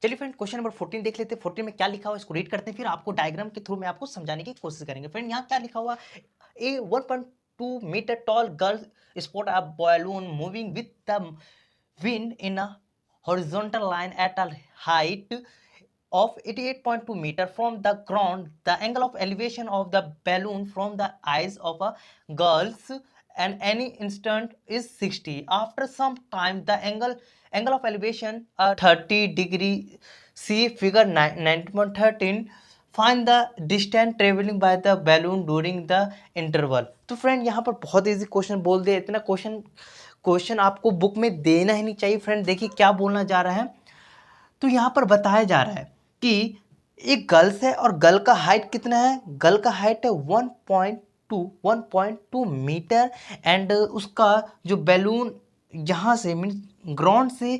चलिए friend question number 14 देख लेते हैं। 14 में क्या लिखा हुआ इसको रीड करते हैं, फिर आपको डायग्राम के थ्रू में आपको समझाने की कोशिश करेंगे। फ्रेंड यहाँ क्या लिखा हुआ, a 1.2 metre tall girl spot a balloon moving with the wind in a horizontal line at a height of 88.2 meter from the ground. The angle of elevation of the balloon from the eyes of a girls and any instant is 60. After some time the angle of elevation 30 degree. See figure 9.13. Find the distance travelling by the balloon during the interval. तो friend यहाँ पर बहुत easy question बोल दिया, इतना question आपको book में देना ही नहीं चाहिए। फ्रेंड देखिए क्या बोलना जा रहा है, तो यहाँ पर बताया जा रहा है कि एक गर्ल्स है और गर्ल का हाइट कितना है, गर्ल का हाइट है 1.2 मीटर एंड उसका जो बैलून यहाँ से मीन ग्राउंड से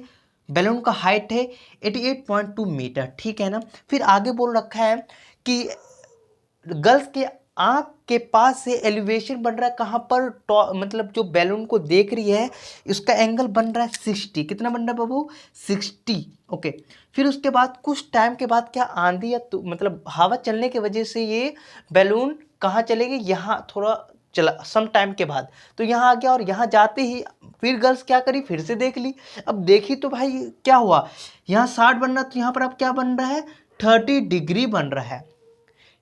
बैलून का हाइट है 88.2 मीटर, ठीक है ना। फिर आगे बोल रखा है कि गर्ल्स के आँख के पास से एलिवेशन बन रहा है कहाँ पर, मतलब जो बैलून को देख रही है इसका एंगल बन रहा है 60। कितना बन रहा है बाबू, 60। ओके, फिर उसके बाद कुछ टाइम के बाद क्या आंधी या तो मतलब हवा चलने की वजह से ये बैलून कहाँ चलेगी, यहाँ थोड़ा चला सम टाइम के बाद तो यहाँ आ गया और यहाँ जाते ही फिर गर्ल्स क्या करी, फिर से देख ली। अब देखी तो भाई क्या हुआ, यहाँ 60 बन रहा, तो यहाँ पर अब क्या बन रहा है 30 डिग्री बन रहा है,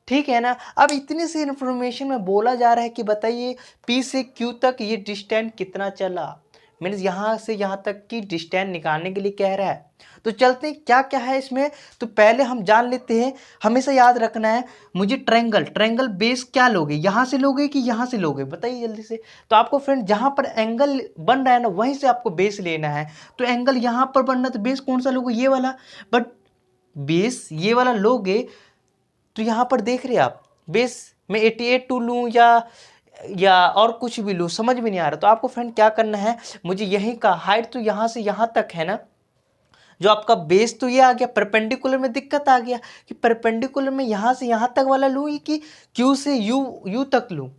ठीक है ना। अब इतनी सी इन्फॉर्मेशन में बोला जा रहा है कि बताइए P से Q तक ये डिस्टेंस कितना चला, मीन्स यहाँ से यहाँ तक की डिस्टेंस निकालने के लिए कह रहा है। तो चलते हैं क्या क्या है इसमें, तो पहले हम जान लेते हैं। हमेशा याद रखना है मुझे ट्रायंगल बेस क्या लोगे, यहाँ से लोगे कि यहाँ से लोगे, बताइए जल्दी से। तो आपको फ्रेंड जहाँ पर एंगल बन रहा है ना वहीं से आपको बेस लेना है। तो एंगल यहाँ पर बन रहा है तो बेस कौन सा लोगे, ये वाला। बट बेस ये वाला लोगे तो यहाँ पर देख रहे आप बेस में 88 लूँ या और कुछ भी लूँ, समझ में नहीं आ रहा। तो आपको फ्रेंड क्या करना है, मुझे यहीं का हाइट तो यहाँ से यहाँ तक है ना, जो आपका बेस तो ये आ गया, परपेंडिकुलर में दिक्कत आ गया कि परपेंडिकुलर में यहाँ से यहाँ तक वाला लूँ कि क्यू से यू तक लूँ।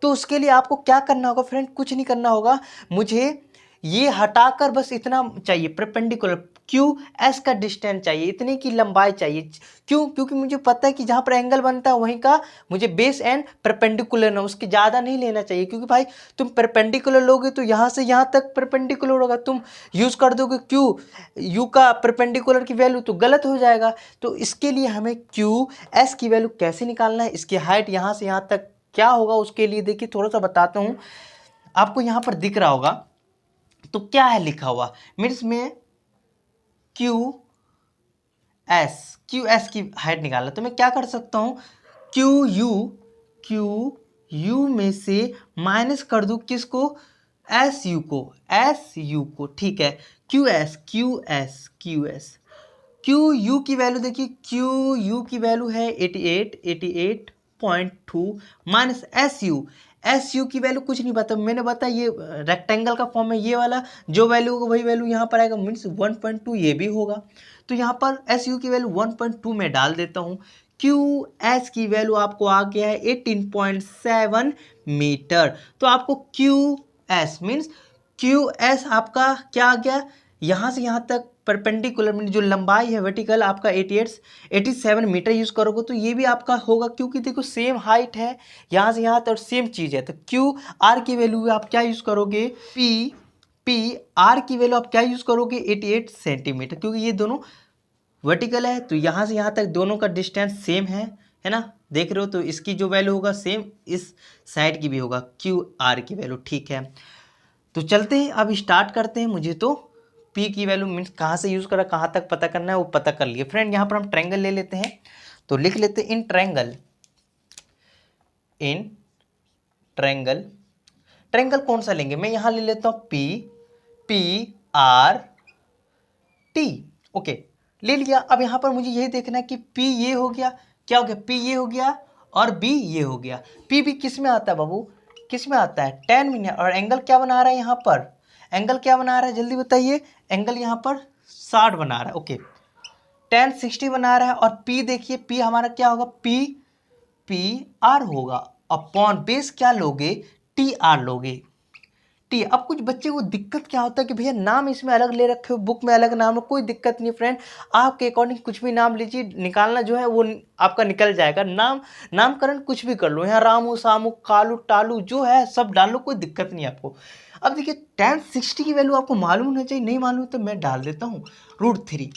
तो उसके लिए आपको क्या करना होगा फ्रेंड, कुछ नहीं करना होगा, मुझे ये हटाकर बस इतना चाहिए, परपेंडिकुलर क्यू एस का डिस्टेंस चाहिए, इतने की लंबाई चाहिए। क्यों, क्योंकि मुझे पता है कि जहाँ पर एंगल बनता है वहीं का मुझे बेस एंड परपेंडिकुलर ना, उसके ज़्यादा नहीं लेना चाहिए। क्योंकि भाई तुम परपेंडिकुलर लोगे तो यहाँ से यहाँ तक परपेंडिकुलर होगा, तुम यूज़ कर दोगे क्यू यू का परपेंडिकुलर की वैल्यू तो गलत हो जाएगा। तो इसके लिए हमें क्यू एस की वैल्यू कैसे निकालना है, इसकी हाइट यहाँ से यहाँ तक क्या होगा, उसके लिए देखिए थोड़ा सा बताता हूँ। आपको यहाँ पर दिख रहा होगा तो क्या है लिखा हुआ, मीन्स में क्यू एस की हाइट निकालना, तो मैं क्या कर सकता हूँ, क्यू यू में से माइनस कर दूँ किसको, एस यू को, ठीक है। क्यू यू की वैल्यू देखिए, क्यू यू की वैल्यू है 88.2 माइनस एस यू की वैल्यू कुछ नहीं बता, मैंने बताया ये रेक्टेंगल का फॉर्म है, ये वाला जो वैल्यू होगा वही वैल्यू यहाँ पर आएगा, मीन्स 1.2 ये भी होगा। तो यहाँ पर एस यू की वैल्यू 1.2 में डाल देता हूँ। क्यू एस की वैल्यू आपको आ गया है 18.7 मीटर। तो आपको Q S means Q S आपका क्या आ गया, यहाँ से यहाँ तक परपेंडिकुलर में जो लंबाई है वर्टिकल आपका 87 मीटर यूज़ करोगे तो ये भी आपका होगा, क्योंकि देखो सेम हाइट है यहाँ से यहाँ तक सेम चीज़ है। तो क्यू आर की वैल्यू आप क्या यूज़ करोगे, पी आर की वैल्यू आप क्या यूज़ करोगे 88 सेंटीमीटर, क्योंकि ये दोनों वर्टिकल है तो यहाँ से यहाँ तक दोनों का डिस्टेंस सेम है ना, देख रहे हो। तो इसकी जो वैल्यू होगा सेम इस साइड की भी होगा क्यू आर की वैल्यू, ठीक है। तो चलते हैं अब स्टार्ट करते हैं। मुझे तो P की वैल्यू मीन्स कहाँ से यूज़ करा कहाँ तक पता करना है वो पता कर लिए। फ्रेंड यहाँ पर हम ट्रायंगल ले लेते हैं, तो लिख लेते हैं इन ट्रायंगल कौन सा लेंगे, मैं यहाँ ले लेता हूँ P R T। ओके ले लिया। अब यहाँ पर मुझे यही देखना है कि P ये हो गया, क्या हो गया, P ये हो गया और B ये हो गया। P भी किस में आता है बाबू, किस में आता है, tan में। और एंगल क्या बना रहा है यहाँ पर, एंगल क्या बना रहा है जल्दी बताइए, एंगल यहाँ पर 60 बना रहा है। ओके tan 60 बना रहा है। और P देखिए, P हमारा क्या होगा, P R होगा अपॉन बेस क्या लोगे, TR लोगे, टी। अब कुछ बच्चे को दिक्कत क्या होता है कि भैया नाम इसमें अलग ले रखे हो, बुक में अलग नाम हो, कोई दिक्कत नहीं फ्रेंड, आपके अकॉर्डिंग कुछ भी नाम लीजिए, निकालना जो है वो आपका निकल जाएगा। नामकरण कुछ भी कर लो, यहाँ रामू सामू कालू टालू जो है सब डाल लो, कोई दिक्कत नहीं आपको। अब देखिए tan 60 की वैल्यू आपको मालूम होना चाहिए, नहीं मालूम तो मैं डाल देता हूँ √3।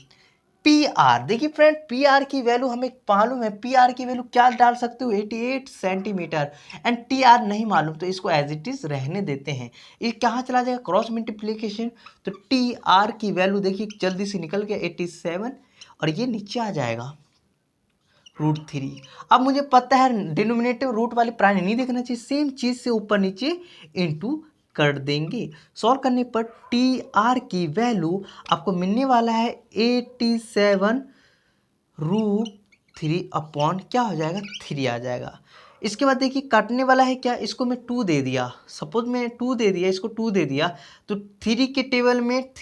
पी आर, देखिए फ्रेंड पी आर की वैल्यू हमें मालूम है, पी आर की वैल्यू क्या डाल सकते हो 88 सेंटीमीटर, एंड टी आर नहीं मालूम तो इसको एज इट इज रहने देते हैं। ये कहाँ चला जाएगा, क्रॉस मल्टीप्लिकेशन, तो टी आर की वैल्यू देखिए जल्दी से निकल गया 87, और ये नीचे आ जाएगा √3। अब मुझे पता है डिनोमिनेटिव रूट वाली प्राणी नहीं देखना चाहिए, सेम चीज से ऊपर नीचे इंटू कर देंगे। सॉल्व करने पर टी आर की वैल्यू आपको मिलने वाला है 87√3 अपॉन क्या हो जाएगा 3 आ जाएगा। इसके बाद देखिए काटने वाला है क्या, इसको मैं 2 दे दिया, सपोज मैं 2 दे दिया, इसको 2 दे दिया, तो 3 के टेबल में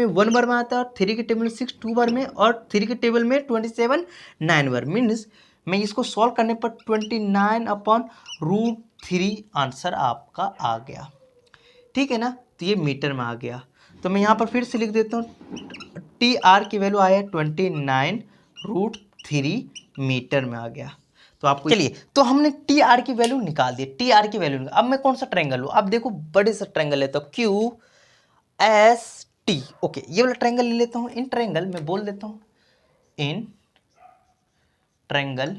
1 बार में आता है, और 3 के टेबल में 6 2 बार में, और 3 के टेबल में 27 9 बार। मीन्स मैं इसको सॉल्व करने पर 29/√3 आंसर आपका आ गया, ठीक है ना। तो ये मीटर में आ गया, तो मैं यहाँ पर फिर से लिख देता हूँ टी आर की वैल्यू आया 29√3 मीटर में आ गया। तो आपको चलिए, तो हमने टी आर की वैल्यू निकाल दी, टी आर की वैल्यू। अब मैं कौन सा ट्रायंगल लूँ, अब देखो बड़े सा ट्रायंगल लेता हूँ क्यू एस टी। ओके, ये वाला ट्रायंगल ले लेता हूँ। इन ट्रायंगल मैं बोल देता हूँ, इन ट्रायंगल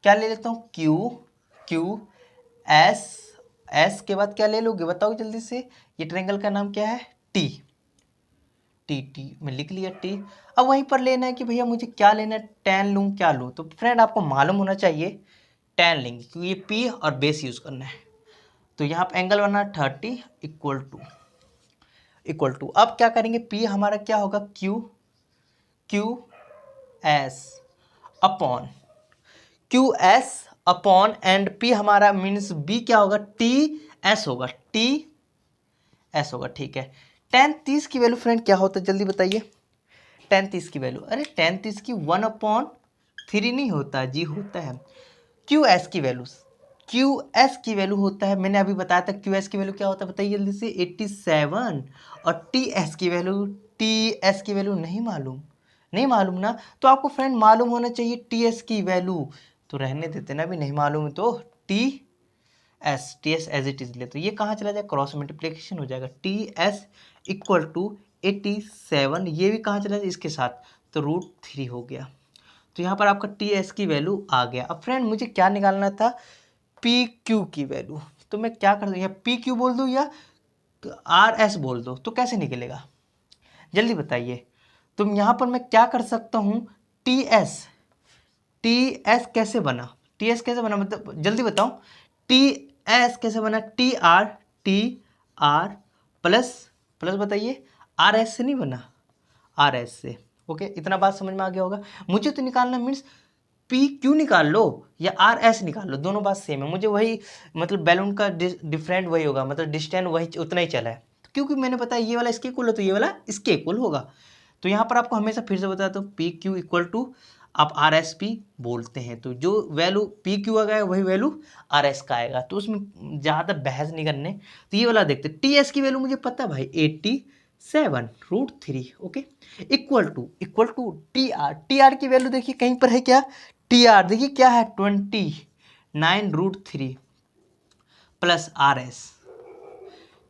क्या ले लेता हूँ, क्यू एस, एस के बाद क्या ले लोगे बताओ जल्दी से। ये ट्रायंगल का नाम क्या है, टी मैं लिख लिया टी। अब वहीं पर लेना है कि भैया मुझे क्या लेना है, tan लूँ क्या लूँ, तो फ्रेंड आपको मालूम होना चाहिए tan लेंगे क्योंकि ये पी और बेस यूज़ करना है। तो यहाँ पर एंगल बना 30 इक्वल टू अब क्या करेंगे, पी हमारा क्या होगा Q S upon and P हमारा मीन्स बी क्या होगा, टी एस होगा, ठीक है। tan 30 की वैल्यू फ्रेंड क्या होता है जल्दी बताइए, tan 30 की वैल्यू, अरे tan 30 की 1/3 नहीं होता जी, होता है क्यू एस की वैल्यू होता है, मैंने अभी बताया था क्यू एस की वैल्यू क्या होता है बताइए जल्दी से 87, और टी एस की वैल्यू नहीं मालूम ना, तो आपको फ्रेंड मालूम होना चाहिए टी एस की वैल्यू, तो रहने देते ना, भी नहीं मालूम तो T S as it is ले, तो ये कहाँ चला जाएगा, क्रॉस मल्टीप्लिकेशन हो जाएगा, टी एस इक्वल टू 87, ये भी कहाँ चला जाएगा इसके साथ, तो √3 हो गया। तो यहाँ पर आपका टी एस की वैल्यू आ गया। अब फ्रेंड मुझे क्या निकालना था, पी क्यू की वैल्यू, तो मैं क्या कर दूँ, या पी क्यू बोल दूँ या आर एस बोल दो, तो कैसे निकलेगा जल्दी बताइए। तो यहाँ पर मैं क्या कर सकता हूँ, टी एस कैसे बना, मतलब जल्दी बताओ, टी एस कैसे बना, टी आर प्लस बताइए आर एस से नहीं बना, आर एस से। ओके, इतना बात समझ में आ गया होगा। मुझे तो निकालना मीन्स पी क्यू निकाल लो या आर एस निकाल लो, दोनों बात सेम है, मुझे वही मतलब बैलून का डिफरेंट वही होगा, मतलब डिस्टेंस वही उतना ही चला है, क्योंकि मैंने बताया ये वाला इसके इक्वल है तो ये वाला इसके इक्वल होगा। तो यहाँ पर आपको हमेशा फिर से बताता हूँ पी क्यू इक्वल टू आप आर एस पी बोलते हैं, तो जो वैल्यू पी क्यू आ गया वही वैल्यू आर एस का आएगा, तो उसमें ज़्यादा बहस नहीं करने। तो ये वाला देखते, टी एस की वैल्यू मुझे पता है भाई 87√3, okay, equal to T R की वैल्यू देखिए कहीं पर है क्या, टी आर देखिए क्या है 29√3 प्लस आर एस,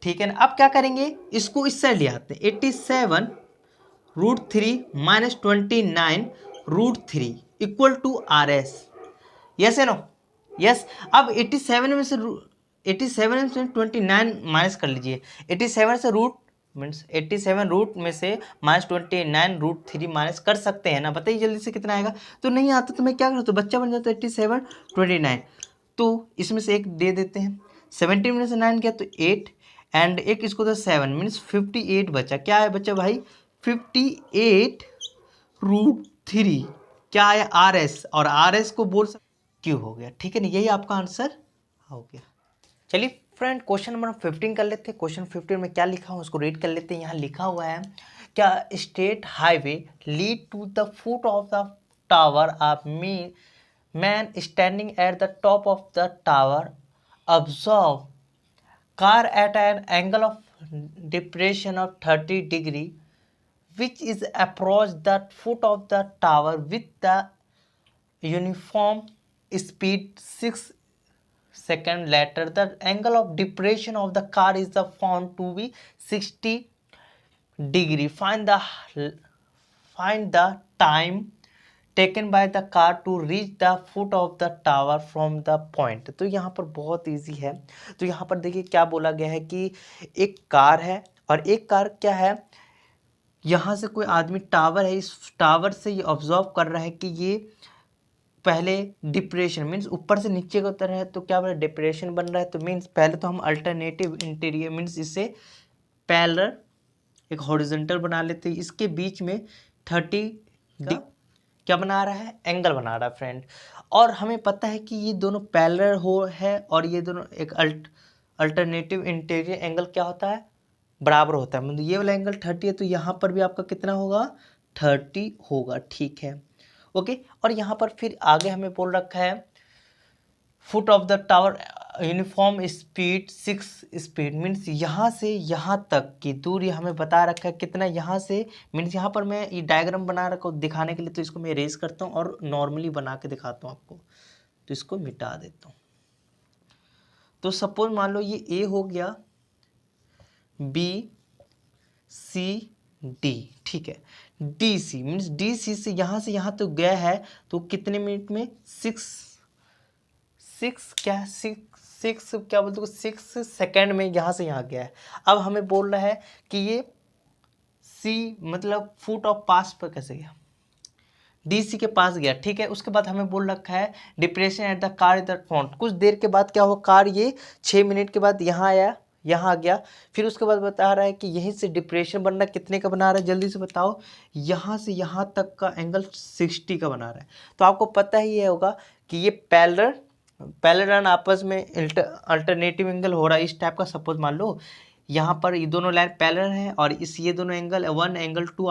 ठीक है ना। अब क्या करेंगे, इसको इस साइड ले आते हैं, 87√3 minus 29√3 equal to R S, yes है नो, यस। अब 87 में से 29 माइनस कर लीजिए, 87 से रूट मीन्स 87 रूट में से माइनस 29√3 माइनस कर सकते हैं ना, बताइए जल्दी से कितना आएगा। तो नहीं आता तो मैं क्या करता हूँ, बच्चा बन जाता है 87 29, तो इसमें से एक दे देते हैं, 17 में से 9 गया तो 8, एंड एक इसको तो 7 मीन्स 58 बचा, क्या है बच्चा भाई 58√3, क्या है आर एस, और आर एस को बोल सकते क्यू हो गया, ठीक है ना, यही आपका आंसर हो गया। चलिए फ्रेंड क्वेश्चन नंबर 15 कर लेते हैं। क्वेश्चन 15 में क्या लिखा हूँ उसको रीड कर लेते हैं। यहाँ लिखा हुआ है, क्या state highway lead to the foot of the tower of man standing at the top of the tower observe car at an angle of depression of 30 degree which is approach the foot of the tower with the uniform speed 6 second later. The angle of depression of the car is the found to be 60 degree. Find the time taken by the car to reach the foot of the tower from the point. तो यहाँ पर बहुत easy है। तो यहाँ पर देखिए क्या बोला गया है कि एक कार है और एक कार क्या है, यहाँ से कोई आदमी टावर है, इस टावर से ये ऑब्जर्व कर रहा है कि ये पहले डिप्रेशन मीन्स ऊपर से नीचे की तरह है, तो क्या बोला डिप्रेशन बन रहा है। तो मीन्स पहले तो हम अल्टरनेटिव इंटीरियर मीन्स इसे पैरेलल एक हॉरिजॉन्टल बना लेते हैं, इसके बीच में 30 क्या बना रहा है, एंगल बना रहा है फ्रेंड। और हमें पता है कि ये दोनों पैरेलल हो है और ये दोनों एक अल्टरनेटिव इंटीरियर एंगल क्या होता है, बराबर होता है। मतलब ये वाला एंगल 30 है तो यहाँ पर भी आपका कितना होगा, 30 होगा, ठीक है ओके। और यहाँ पर फिर आगे हमें बोल रखा है foot of the tower uniform speed 6 speed means यहाँ से यहाँ तक की दूरी हमें बता रखा है कितना, यहाँ से मीन्स यहाँ पर मैं ये डायग्राम बना रखा हूँ दिखाने के लिए, तो इसको मैं इरेज करता हूँ और नॉर्मली बना के दिखाता हूँ आपको। तो इसको मिटा देता हूँ। तो सपोज मान लो ये ए हो गया, बी सी डी, ठीक है। D C means D C से यहाँ तो गया है, तो कितने मिनट में, 6 सेकेंड में यहाँ से यहाँ गया है। अब हमें बोल रहा है कि ये सी मतलब फुट ऑफ पास पर कैसे गया, डी सी के पास गया, ठीक है। उसके बाद हमें बोल रखा है depression at the car the front. कुछ देर के बाद क्या हुआ, कार ये 6 मिनट के बाद यहाँ आया, यहाँ आ गया। फिर उसके बाद बता रहा है कि यहीं से डिप्रेशन बन रहा है, कितने का बना रहा है जल्दी से बताओ, यहाँ से यहाँ तक का एंगल 60 का बना रहा है। तो आपको पता ही ये होगा कि ये पैरेलल आपस में अल्टरनेटिव एंगल हो रहा है इस टाइप का। सपोज मान लो यहाँ पर ये दोनों लाइन पैरेलल हैं और ये दोनों एंगल 1 एंगल 2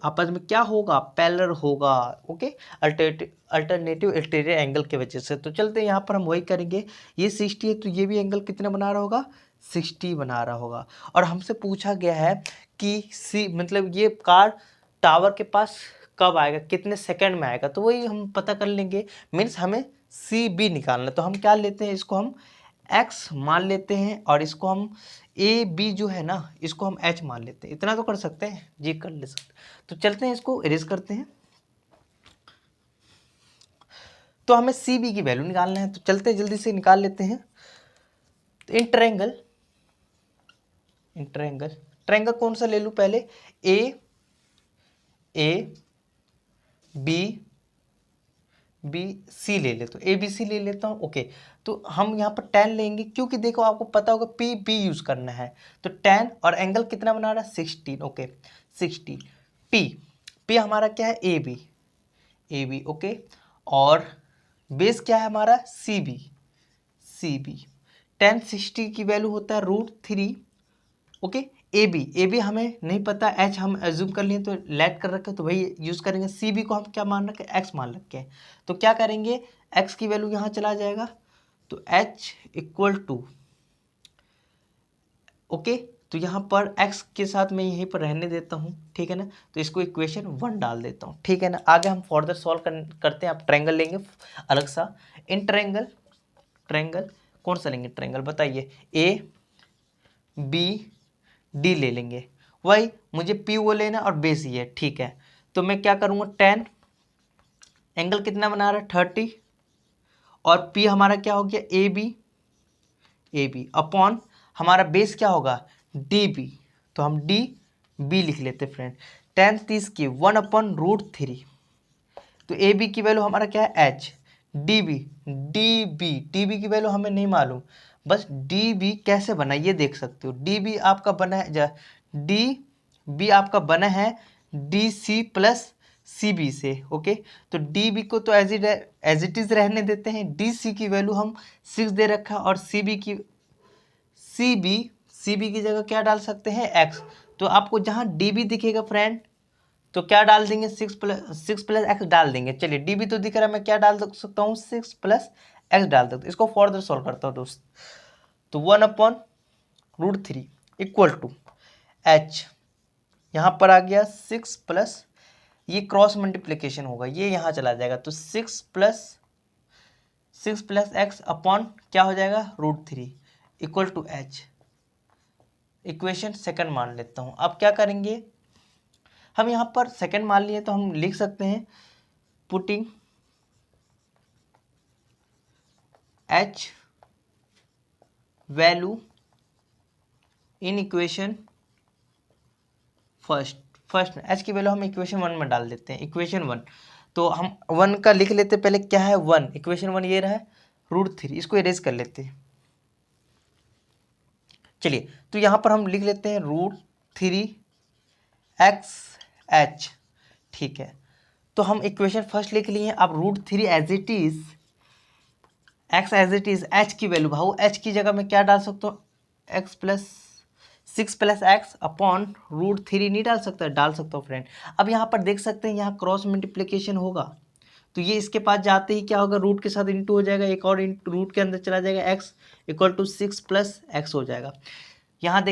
आपस में क्या होगा, पैरेलल होगा, ओके, अल्टरनेटिव इंटीरियर एंगल की वजह से। तो चलते हैं यहाँ पर हम वही करेंगे। ये 60 है तो ये भी एंगल कितना बना रहा होगा, 60 बना रहा होगा। और हमसे पूछा गया है कि सी मतलब ये कार टावर के पास कब आएगा, कितने सेकंड में आएगा, तो वही हम पता कर लेंगे। मीन्स हमें सी बी निकालना, तो हम क्या लेते हैं, इसको हम एक्स मान लेते हैं और इसको हम ए बी जो है ना इसको हम एच मान लेते हैं। इतना तो कर सकते हैं जी, कर ले सकते। तो चलते हैं इसको इरेज करते हैं। तो हमें सी बी की वैल्यू निकालना है, तो चलते हैं जल्दी से निकाल लेते हैं। तो इन ट्रायंगल कौन सा ले लूँ पहले, ए बी सी ले लेता हूँ, ए बी सी ले लेता हूँ, ओके। तो हम यहाँ पर tan लेंगे क्योंकि देखो आपको पता होगा पी बी यूज़ करना है। तो tan और एंगल कितना बना रहा है, 16, ओके 60। पी हमारा क्या है, ए बी, ओके। और बेस क्या है हमारा, सी बी। tan 60 की वैल्यू होता है √3, ओके। ए बी हमें नहीं पता, एच हम एज्यूम कर लिए तो लेट कर रखे तो वही यूज़ करेंगे। सी बी को हम क्या मान रखे, एक्स मान रखे हैं। तो क्या करेंगे, एक्स की वैल्यू यहाँ चला जाएगा, तो एच इक्वल टू, ओके। तो यहाँ पर एक्स के साथ मैं यहीं पर रहने देता हूँ, ठीक है ना। तो इसको इक्वेशन 1 डाल देता हूँ, ठीक है ना। आगे हम फर्दर सॉल्व करते हैं। आप ट्रायंगल लेंगे अलग सा। इन ट्रायंगल कौन सा लेंगे, ट्रायंगल बताइए, ए बी डी ले लेंगे। वही मुझे पी वो लेना और बेस ये है, ठीक है। तो मैं क्या करूँगा, tan एंगल कितना बना रहा है, 30, और पी हमारा क्या हो गया, ए बी अपॉन हमारा बेस क्या होगा, डी बी। तो हम डी बी लिख लेते फ्रेंड। tan 30 की 1/√3। तो ए बी की वैल्यू हमारा क्या है, एच। डी बी की वैल्यू हमें नहीं मालूम, बस डी बी कैसे बना ये देख सकते हो। डी बी आपका बना है D C plus C B से, ओके। तो डी बी को तो एज इट इज रहने देते हैं। डी सी की वैल्यू हम 6 दे रखा है और सी बी की जगह क्या डाल सकते हैं, एक्स। तो आपको जहाँ डी बी दिखेगा फ्रेंड तो क्या डाल देंगे, 6 प्लस एक्स डाल देंगे। चलिए डी बी तो दिख रहा है, मैं क्या डाल सकता हूँ, 6 प्लस एक्स डाल दो। इसको फर्दर सॉल्व करता हूँ दोस्त। तो 1/√3 इक्वल टू एच, यहाँ पर आ गया 6 प्लस, ये क्रॉस मल्टीप्लिकेशन होगा, ये यहाँ चला जाएगा, तो 6 प्लस एक्स अपॉन क्या हो जाएगा √3 equal to H. Equation second मान लेता हूँ। अब क्या करेंगे हम, यहाँ पर सेकंड मान लिए तो हम लिख सकते हैं putting H value in equation first H की वैल्यू हम इक्वेशन 1 में डाल देते हैं। इक्वेशन 1 तो हम 1 का लिख लेते पहले, क्या है 1, इक्वेशन 1 ये रहा है √3, इसको इरेज कर लेते हैं। चलिए तो यहाँ पर हम लिख लेते हैं √3 एक्स एच, ठीक है। तो हम इक्वेशन फर्स्ट लिख लिए। अब √3 as it is, X as it is, H की वैल्यू भाव एच की जगह में क्या डाल सकता हूँ, X plus 6 plus X upon √3 नहीं डाल सकता, डाल सकता हूँ फ्रेंड। अब यहाँ पर देख सकते हैं यहाँ क्रॉस मल्टीप्लिकेशन होगा, तो ये इसके पास जाते ही क्या होगा, रूट के साथ इंटू हो जाएगा, एक और रूट के अंदर चला जाएगा, X equal to 6 plus X हो जाएगा। यहाँ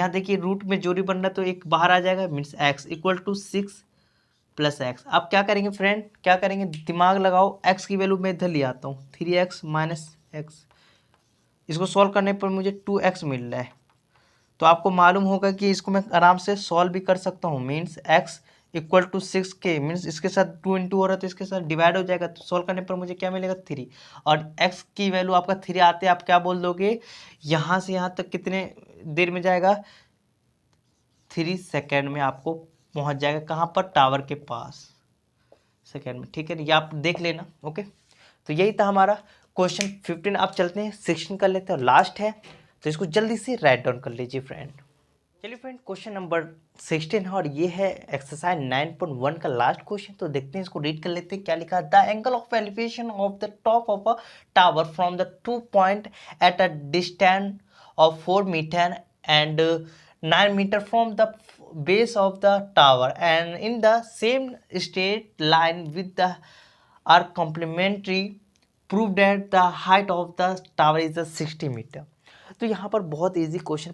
देखिए रूट में जोड़ी बन रहा है तो एक बाहर आ जाएगा, means X equal to 6 plus X. अब क्या करेंगे फ्रेंड, क्या करेंगे, दिमाग लगाओ, एक्स की वैल्यू मैं इधर ले आता हूँ, 3x माइनस एक्स। इसको सॉल्व करने पर मुझे 2x मिल रहा है, तो आपको मालूम होगा कि इसको मैं आराम से सॉल्व भी कर सकता हूँ। मीन्स x इक्वल टू 6 के, मीन्स इसके साथ 2 इंटू हो रहा है तो इसके साथ डिवाइड हो जाएगा, तो सॉल्व करने पर मुझे क्या मिलेगा 3। और x की वैल्यू आपका 3 आते आप क्या बोल दोगे, यहाँ से यहाँ तक कितने देर में जाएगा, 3 सेकेंड में आपको पहुँच जाएगा। कहाँ पर, टावर के पास, सेकेंड में, ठीक है। ये आप देख लेना, ओके। तो यही था हमारा क्वेश्चन 15। आप चलते हैं 16 कर लेते हैं, लास्ट है तो इसको जल्दी से राइट डाउन कर लीजिए फ्रेंड। चलिए फ्रेंड क्वेश्चन नंबर 16 है और ये है एक्सरसाइज 9.1 का लास्ट क्वेश्चन। तो देखते हैं, इसको रीड कर लेते हैं। क्या लिखा है, the angle of elevation of the top of a tower from the 2 point at a distance of 4 metre and 9 metre from the base of the tower and in the same straight line with the are complementary, prove that the height of the tower is 60 metre. तो यहाँ पर बहुत easy question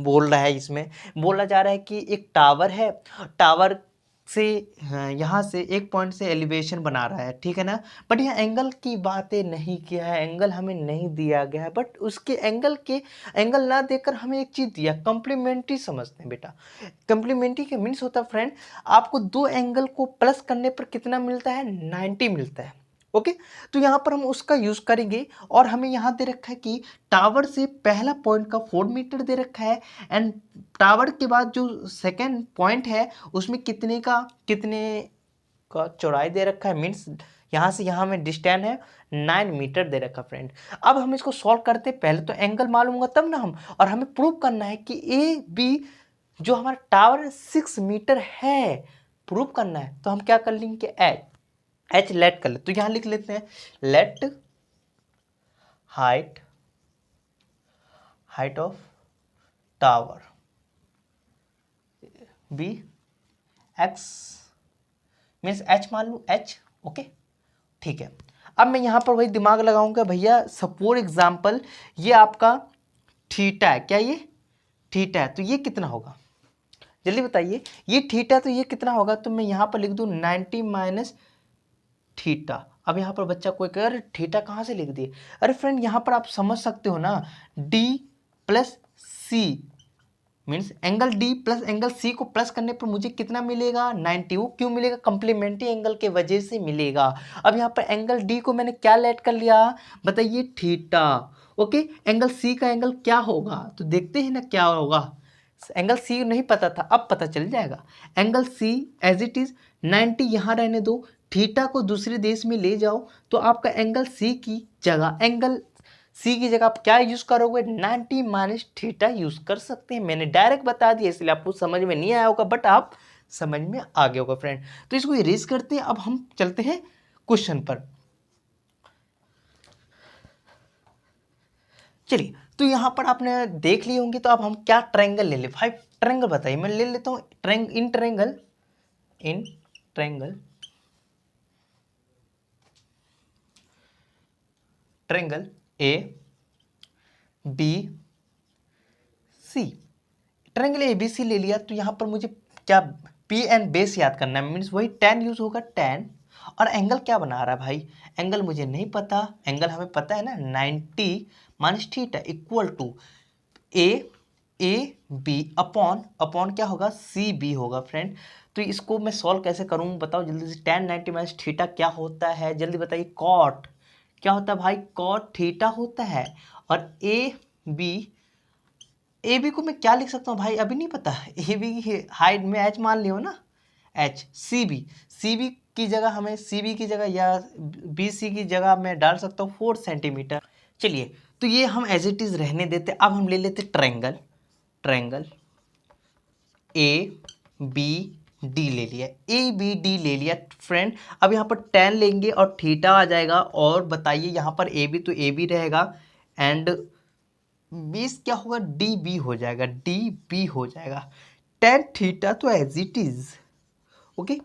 बोल रहा है, इसमें बोला जा रहा है कि एक टावर है, टावर से यहाँ से एक पॉइंट से एलिवेशन बना रहा है, ठीक है ना। बट यहाँ एंगल की बातें नहीं किया है, एंगल हमें नहीं दिया गया है, बट उसके एंगल ना देकर हमें एक चीज़ दिया, कम्प्लीमेंट्री समझते हैं बेटा। कम्प्लीमेंट्री के मीन्स होता है फ्रेंड, आपको दो एंगल को प्लस करने पर कितना मिलता है, 90 मिलता है, ओके। तो यहाँ पर हम उसका यूज करेंगे और हमें यहाँ दे रखा है कि टावर से पहला पॉइंट का 4 मीटर दे रखा है एंड टावर के बाद जो सेकेंड पॉइंट है उसमें कितने का चौड़ाई दे रखा है, मीन्स यहाँ से यहाँ में डिस्टेंस है 9 मीटर दे रखा फ्रेंड। अब हम इसको सॉल्व करते हैं, पहले तो एंगल मालूम होगा तब ना हम, और हमें प्रूव करना है कि ए बी जो हमारा टावर 6 मीटर है, प्रूव करना है। तो हम क्या कर लेंगे, एच लेट कर ले, तो यहां लिख लेते हैं let height of tower B X, means H मान लू एच, ओके ठीक है। अब मैं यहां पर वही दिमाग लगाऊंगा भैया, सपोज एग्जांपल ये आपका थीटा है, क्या ये थीटा है, तो ये कितना होगा जल्दी बताइए, ये थीटा तो ये कितना होगा, तो मैं यहां पर लिख दूं 90 माइनस थीटा। अब यहाँ पर बच्चा कोई कहे अरे थीटा कहाँ से लिख दिए, अरे फ्रेंड यहाँ पर आप समझ सकते हो ना, D plus C means angle D plus angle C को प्लस करने पर मुझे कितना मिलेगा, 90। वो क्यों मिलेगा, कंप्लीमेंट्री एंगल के वजह से मिलेगा। अब यहाँ पर एंगल डी को मैंने क्या लेट कर लिया, बताइए थीटा, ओके। एंगल सी का एंगल क्या होगा, तो देखते हैं ना क्या होगा। एंगल सी नहीं पता था, अब पता चल जाएगा। Angle C as it is 90 यहाँ रहने दो, थीटा को दूसरे देश में ले जाओ, तो आपका एंगल सी की जगह आप क्या यूज करोगे, 90 माइनस थीटा यूज कर सकते हैं। मैंने डायरेक्ट बता दिया इसलिए आपको समझ में नहीं आया होगा, बट आप समझ में आ गया होगा फ्रेंड। तो इसको इरेज करते हैं। अब हम चलते हैं क्वेश्चन पर। चलिए तो यहां पर आपने देख लिए होंगे, तो अब हम क्या ट्रायंगल ले ले, 5 ट्रायंगल बताइए, मैं ले लेता हूं in triangle triangle A B C, triangle A B C ले लिया तो यहाँ पर मुझे क्या पी एंड बेस याद करना है, मीन्स वही tan यूज होगा tan, और एंगल क्या बना रहा है भाई, एंगल मुझे नहीं पता, एंगल हमें पता है ना 90 minus theta equal to A B upon upon क्या होगा सी बी होगा फ्रेंड। तो इसको मैं सॉल्व कैसे करूँ बताओ जल्दी से, tan 90 माइनस थीटा क्या होता है जल्दी बताइए, कॉट क्या होता है भाई, कॉट थीटा होता है, और ए बी को मैं क्या लिख सकता हूँ भाई, अभी नहीं पता, ए बी की हाइट में एच मान लियो ना, एच सी बी की जगह हमें सी बी की जगह या बी सी की जगह मैं डाल सकता हूँ 4 सेंटीमीटर। चलिए तो ये हम एज इट इज रहने देते, अब हम ले लेते ट्रायंगल ए बी डी ले लिया, ए बी डी ले लिया फ्रेंड। अब यहाँ पर tan लेंगे और थीटा आ जाएगा, और बताइए यहाँ पर ए बी तो ए बी रहेगा, एंड बीस क्या होगा डी बी हो जाएगा, डी बी हो जाएगा, tan थीटा तो एज इट इज ओके।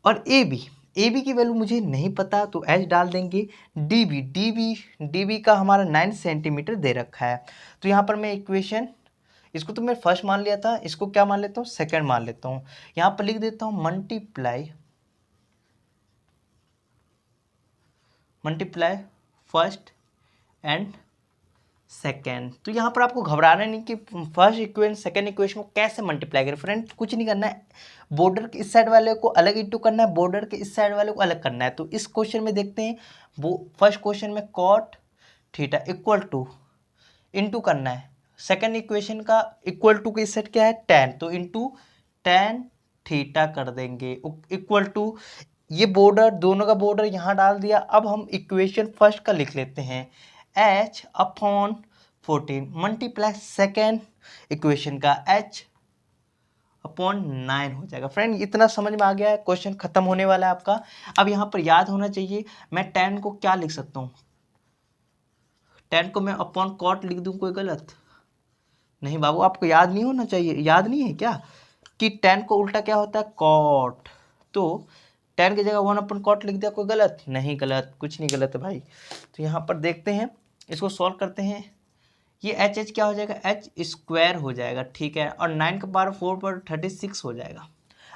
और ए बी की वैल्यू मुझे नहीं पता तो एच डाल देंगे, डी बी का हमारा 9 सेंटीमीटर दे रखा है। तो यहाँ पर मैं इक्वेशन, इसको तो मैं फर्स्ट मान लिया था, इसको क्या मान लेता हूँ सेकंड मान लेता हूँ, यहाँ पर लिख देता हूँ मल्टीप्लाई फर्स्ट एंड सेकेंड। तो यहाँ पर आपको घबराना नहीं कि फर्स्ट इक्वेशन सेकेंड इक्वेशन को कैसे मल्टीप्लाई करें फ्रेंड, कुछ नहीं करना है, बॉर्डर के इस साइड वाले को अलग इंटू करना है, बॉर्डर के इस साइड वाले को अलग करना है। तो इस क्वेश्चन में देखते हैं, वो फर्स्ट क्वेश्चन में cot theta equal to into करना है, सेकेंड इक्वेशन का इक्वल टू के इस साइड क्या है tan, तो इंटू tan थीटा कर देंगे इक्वल टू, ये बॉर्डर दोनों का बॉर्डर यहाँ डाल दिया। अब हम इक्वेशन फर्स्ट का लिख लेते हैं, h upon 14 multiply second equation का h अपॉन 9 हो जाएगा। फ्रेंड इतना समझ में आ गया है, क्वेश्चन खत्म होने वाला है आपका। अब यहाँ पर याद होना चाहिए, मैं tan को क्या लिख सकता हूँ, tan को मैं अपॉन कॉट लिख दूँ, कोई गलत नहीं बाबू, आपको याद नहीं होना चाहिए, याद नहीं है क्या कि tan को उल्टा क्या होता है कॉट, तो tan की जगह 1 अपन कॉट लिख दिया, कोई गलत नहीं, गलत कुछ नहीं गलत है भाई। तो यहाँ पर देखते हैं, इसको सॉल्व करते हैं, ये एच क्या हो जाएगा, एच स्क्वायर हो जाएगा, ठीक है, और 9 का पावर 4 पर 36 हो जाएगा।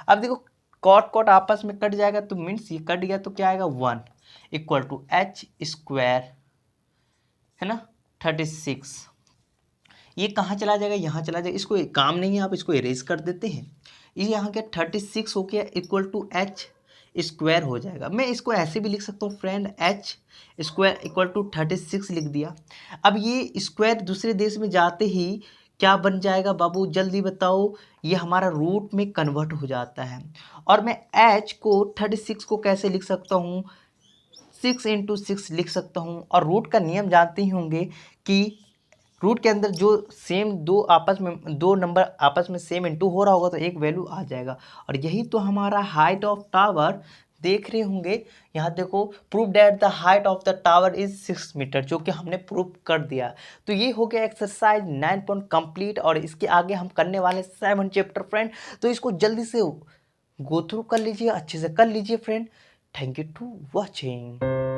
अब देखो कॉट आपस में कट जाएगा, तो मीन्स ये कट गया तो क्या आएगा 1 इक्वल टू एच स्क्वायर है ना 36, ये कहाँ चला जाएगा, यहाँ चला जाएगा, इसको काम नहीं है, आप इसको इरेज कर देते हैं, ये यहाँ के 36 हो गया इक्वल टू एच स्क्वायर हो जाएगा। मैं इसको ऐसे भी लिख सकता हूँ friend, H square equal to 36 लिख दिया। अब ये स्क्वायर दूसरे देश में जाते ही क्या बन जाएगा बाबू जल्दी बताओ, ये हमारा रूट में कन्वर्ट हो जाता है, और मैं एच को 36 को कैसे लिख सकता हूँ, 6 इंटू 6 लिख सकता हूँ। और रूट का नियम जानते ही होंगे कि रूट के अंदर जो सेम दो नंबर आपस में सेम इंटू हो रहा होगा तो एक वैल्यू आ जाएगा, और यही तो हमारा हाइट ऑफ टावर देख रहे होंगे। यहाँ देखो, prove that the height of the tower is 6 metre, जो कि हमने प्रूव कर दिया। तो ये हो गया एक्सरसाइज 9 पॉइंट कंप्लीट, और इसके आगे हम करने वाले 7 चैप्टर फ्रेंड, तो इसको जल्दी से गो थ्रू कर लीजिए, अच्छे से कर लीजिए friend. Thank you to watching.